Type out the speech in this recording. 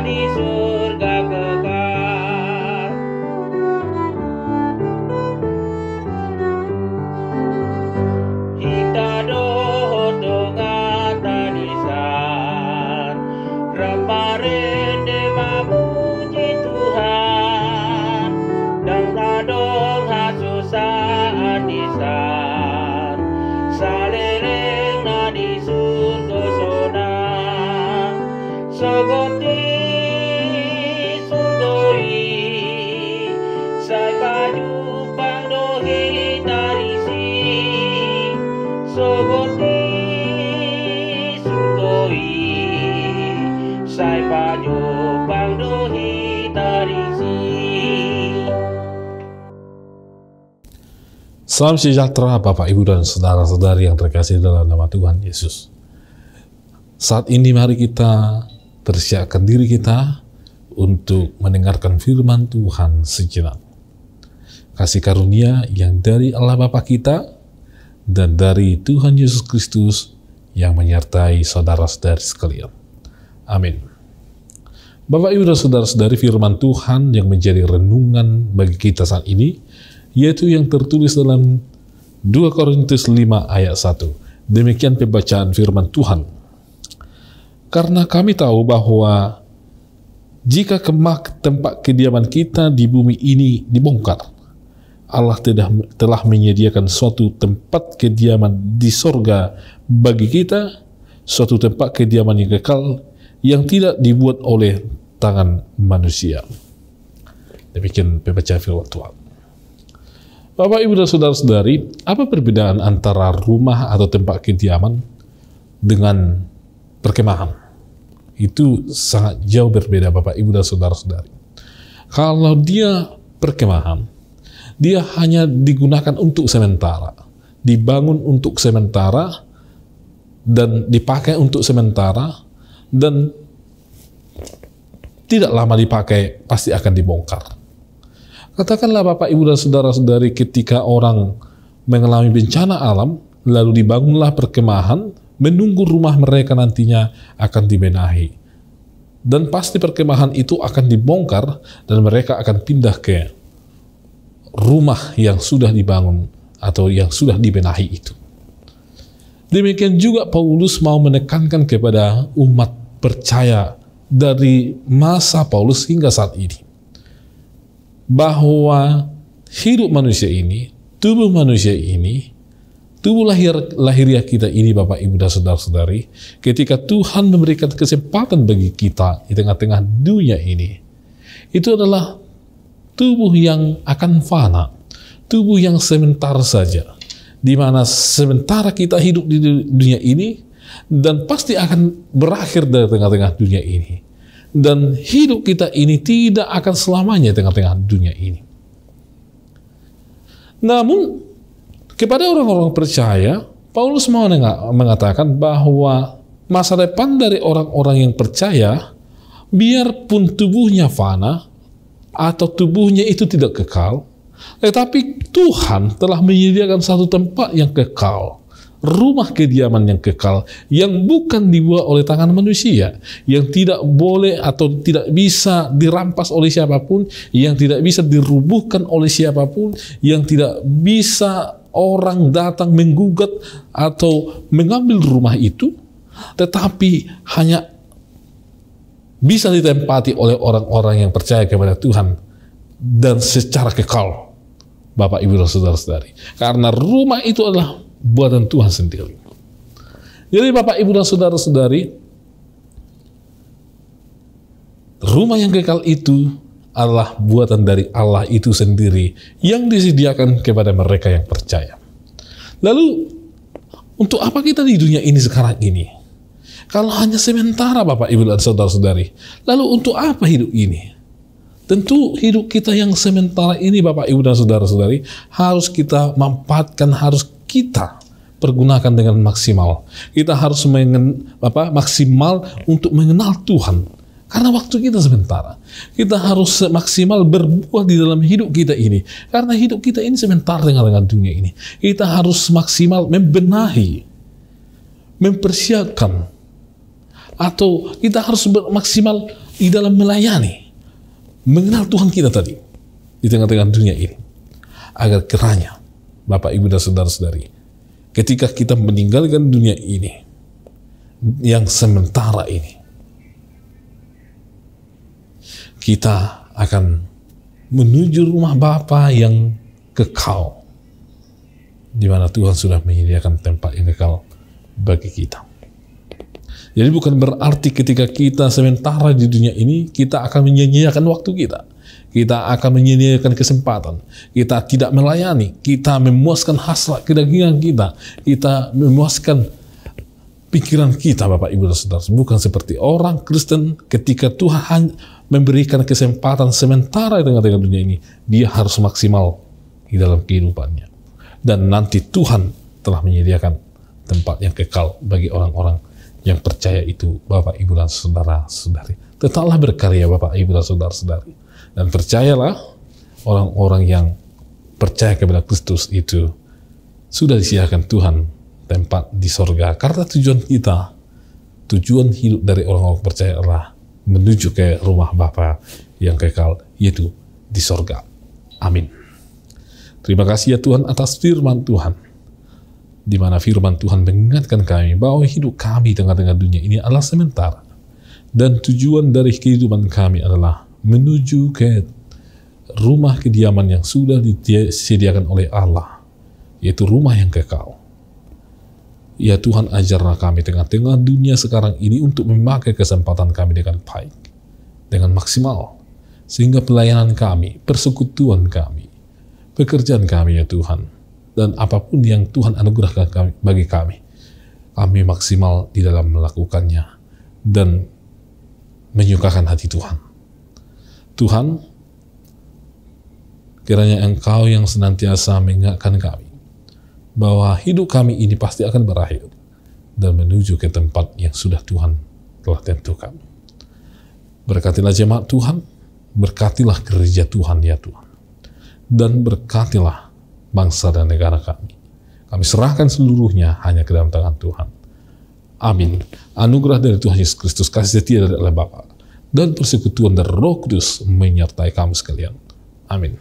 di surga kekal. Kita dohotong atanisan, raparende mamuji Tuhan, dan tadong hasusah anisan, salereng na di surga sona, sogoti sundoi, sai baju pangdohi tarisi, sogoti sundoi, sai baju pangdohi tarisi. Salam sejahtera Bapak, Ibu, dan saudara-saudari yang terkasih dalam nama Tuhan Yesus. Saat ini mari kita persiapkan diri kita untuk mendengarkan firman Tuhan sejenak. Kasih karunia yang dari Allah Bapa kita dan dari Tuhan Yesus Kristus yang menyertai saudara-saudari sekalian. Amin. Bapak, Ibu, dan saudara-saudari, firman Tuhan yang menjadi renungan bagi kita saat ini yaitu yang tertulis dalam 2 Korintus 5 ayat 1. Demikian pembacaan firman Tuhan. Karena kami tahu bahwa jika kemah tempat kediaman kita di bumi ini dibongkar, Allah telah menyediakan suatu tempat kediaman di sorga bagi kita, suatu tempat kediaman yang kekal, yang tidak dibuat oleh tangan manusia. Demikian pembacaan firman Tuhan. Bapak, Ibu, dan saudara-saudari, apa perbedaan antara rumah atau tempat kediaman dengan perkemahan? Itu sangat jauh berbeda, Bapak, Ibu, dan saudara-saudari. Kalau dia perkemahan, dia hanya digunakan untuk sementara, dibangun untuk sementara, dan dipakai untuk sementara, dan tidak lama dipakai, pasti akan dibongkar. Katakanlah Bapak, Ibu, dan saudara-saudari, ketika orang mengalami bencana alam, lalu dibangunlah perkemahan, menunggu rumah mereka nantinya akan dibenahi. Dan pasti perkemahan itu akan dibongkar, dan mereka akan pindah ke rumah yang sudah dibangun atau yang sudah dibenahi itu. Demikian juga Paulus mau menekankan kepada umat percaya dari masa Paulus hingga saat ini, bahwa hidup manusia ini, tubuh manusia ini, tubuh lahiriah kita ini, Bapak, Ibu, dan saudara-saudari, ketika Tuhan memberikan kesempatan bagi kita di tengah-tengah dunia ini, itu adalah tubuh yang akan fana, tubuh yang sementara saja, di mana sementara kita hidup di dunia ini, dan pasti akan berakhir dari tengah-tengah dunia ini. Dan hidup kita ini tidak akan selamanya di tengah-tengah dunia ini. Namun, kepada orang-orang percaya, Paulus mau mengatakan bahwa masa depan dari orang-orang yang percaya, biarpun tubuhnya fana, atau tubuhnya itu tidak kekal, tetapi Tuhan telah menyediakan satu tempat yang kekal, rumah kediaman yang kekal, yang bukan dibuat oleh tangan manusia, yang tidak boleh atau tidak bisa dirampas oleh siapapun, yang tidak bisa dirubuhkan oleh siapapun, yang tidak bisa orang datang menggugat atau mengambil rumah itu, tetapi hanya bisa ditempati oleh orang-orang yang percaya kepada Tuhan dan secara kekal, Bapak, Ibu, dan saudara-saudari. Karena rumah itu adalah buatan Tuhan sendiri. Jadi Bapak, Ibu, dan saudara-saudari, rumah yang kekal itu adalah buatan dari Allah itu sendiri yang disediakan kepada mereka yang percaya. Lalu, untuk apa kita di dunia ini sekarang ini? Kalau hanya sementara, Bapak, Ibu, dan saudara-saudari, lalu untuk apa hidup ini? Tentu hidup kita yang sementara ini, Bapak, Ibu, dan saudara-saudari, harus kita manfaatkan, harus kita pergunakan dengan maksimal. Kita harus maksimal untuk mengenal Tuhan. Karena waktu kita sementara. Kita harus maksimal berbuah di dalam hidup kita ini. Karena hidup kita ini sementara dengan dunia ini. Kita harus maksimal membenahi, mempersiapkan atau kita harus maksimal di dalam melayani, mengenal Tuhan kita tadi di tengah-tengah dunia ini, agar kiranya Bapak, Ibu, dan saudara-saudari, ketika kita meninggalkan dunia ini yang sementara ini, kita akan menuju rumah Bapa yang kekal, di mana Tuhan sudah menyediakan tempat yang kekal bagi kita. Jadi bukan berarti ketika kita sementara di dunia ini, kita akan menyia-nyiakan waktu kita. Kita akan menyia-nyiakan kesempatan. Kita tidak melayani. Kita memuaskan hasrat kedagingan kita. Kita memuaskan pikiran kita, Bapak, Ibu, dan Saudara. Bukan seperti orang Kristen ketika Tuhan memberikan kesempatan sementara di tengah-tengah dunia ini, dia harus maksimal di dalam kehidupannya. Dan nanti Tuhan telah menyediakan tempat yang kekal bagi orang-orang yang percaya itu, Bapak, Ibu, dan saudara-saudari. Tetaplah berkarya, Bapak, Ibu, dan saudara-saudari. Dan percayalah, orang-orang yang percaya kepada Kristus itu sudah disediakan Tuhan tempat di sorga. Karena tujuan kita, tujuan hidup dari orang-orang percaya adalah menuju ke rumah Bapa yang kekal, yaitu di sorga. Amin. Terima kasih ya Tuhan atas firman Tuhan, di mana firman Tuhan mengingatkan kami bahwa hidup kami di tengah-tengah dunia ini adalah sementara, dan tujuan dari kehidupan kami adalah menuju ke rumah kediaman yang sudah disediakan oleh Allah, yaitu rumah yang kekal. Ya Tuhan, ajarlah kami tengah-tengah dunia sekarang ini untuk memakai kesempatan kami dengan baik, dengan maksimal, sehingga pelayanan kami, persekutuan kami, pekerjaan kami ya Tuhan, dan apapun yang Tuhan anugerahkan bagi kami maksimal di dalam melakukannya dan menyukakan hati Tuhan. Tuhan, kiranya Engkau yang senantiasa mengingatkan kami bahwa hidup kami ini pasti akan berakhir dan menuju ke tempat yang sudah Tuhan telah tentukan. Berkatilah jemaat Tuhan, berkatilah gereja Tuhan ya Tuhan, dan berkatilah bangsa dan negara kami. Kami serahkan seluruhnya hanya ke dalam tangan Tuhan. Amin. Anugerah dari Tuhan Yesus Kristus, kasih setia dari Allah Bapa, dan persekutuan dari Roh Kudus menyertai kamu sekalian. Amin.